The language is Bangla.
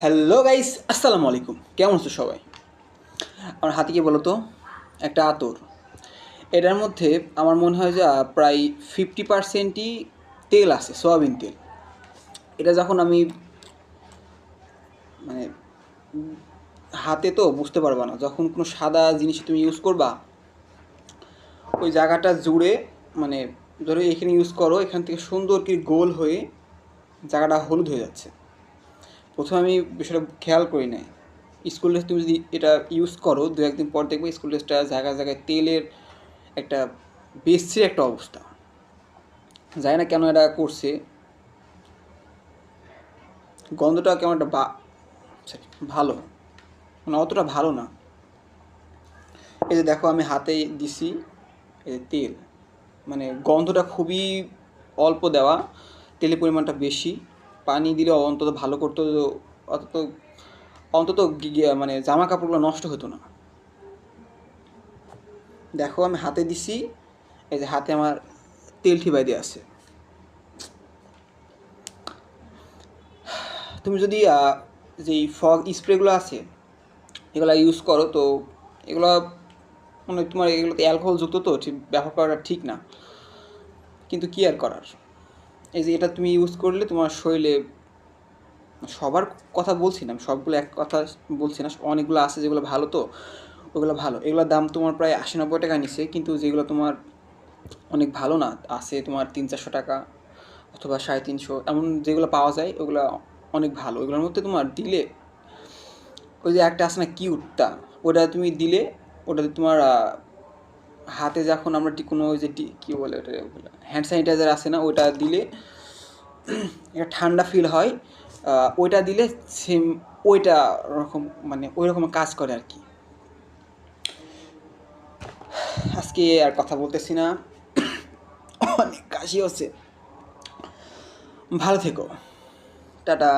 হ্যালো গাইস, আসসালামু আলাইকুম। কেমন আছো সবাই? আমার হাতে কি বলো তো, একটা আতর। এটার মধ্যে আমার মনে হয় যে প্রায় 50%ই তেল আছে, সয়াবিন তেল। এটা যখন আমি মানে হাতে তো বুঝতে পারবা না, যখন কোনো সাদা জিনিস তুমি ইউজ করবা ওই জায়গাটা জুড়ে, মানে ধরো এখানে ইউজ করো, এখান থেকে সুন্দর কি গোল হয়ে জায়গাটা হলুদ হয়ে যাচ্ছে। প্রথমে আমি বিষয়টা খেয়াল করি নাই। স্কুল ড্রেস তুমি যদি এটা ইউজ করো, দু একদিন পর দেখবে স্কুল ড্রেসটা জায়গায় জায়গায় তেলের একটা বেশি একটা অবস্থা। জানি না কেন এটা করছে, গন্ধটা কেমন একটা ভালো, মানে অতটা ভালো না। এই যে দেখো আমি হাতে দিছি, এই যে তেল, মানে গন্ধটা খুবই অল্প দেওয়া, তেলের পরিমাণটা বেশি। পানি দিলে অন্তত ভালো করতো, অন্তত অন্তত মানে জামা কাপড়গুলো নষ্ট হতো না। দেখো আমি হাতে দিছি, এই যে হাতে আমার তেল ঠিবাই দিয়ে আছে। তুমি যদি যেই ফগ স্প্রেগুলো আছে এগুলো ইউজ করো, তো এগুলো মানে তোমার এগুলোতে অ্যালকোহলযুক্ত, তো ঠিক ব্যবহার করাটা ঠিক না। কিন্তু কী আর করার, এই যে এটা তুমি ইউজ করলে তোমার শরীরে, সবার কথা বলছি না, আমি সবগুলো এক কথা বলছি না, অনেকগুলো আছে যেগুলো ভালো, তো ওগুলো ভালো। এগুলোর দাম তোমার প্রায় 80-90 টাকা নিচ্ছে, কিন্তু যেগুলো তোমার অনেক ভালো না, আছে তোমার 300-400 টাকা অথবা 350, এমন যেগুলো পাওয়া যায় ওগুলো অনেক ভালো। ওইগুলোর মধ্যে তোমার দিলে, ওই যে একটা আছে না কিউটটা, ওটা তুমি দিলে, ওটাতে তোমার হাতে যখন আমরা কোনো ওই যে কী বলে ওটা, হ্যান্ড স্যানিটাইজার আছে না, ওটা দিলে একটা ঠান্ডা ফিল হয়। ওইটা দিলে সেম ওইটা রকম, মানে ওই রকম কাজ করে আর কি। আজকে আর কথা বলতেছি না, অনেক কাশি হচ্ছে। ভালো থেকো, টাটা।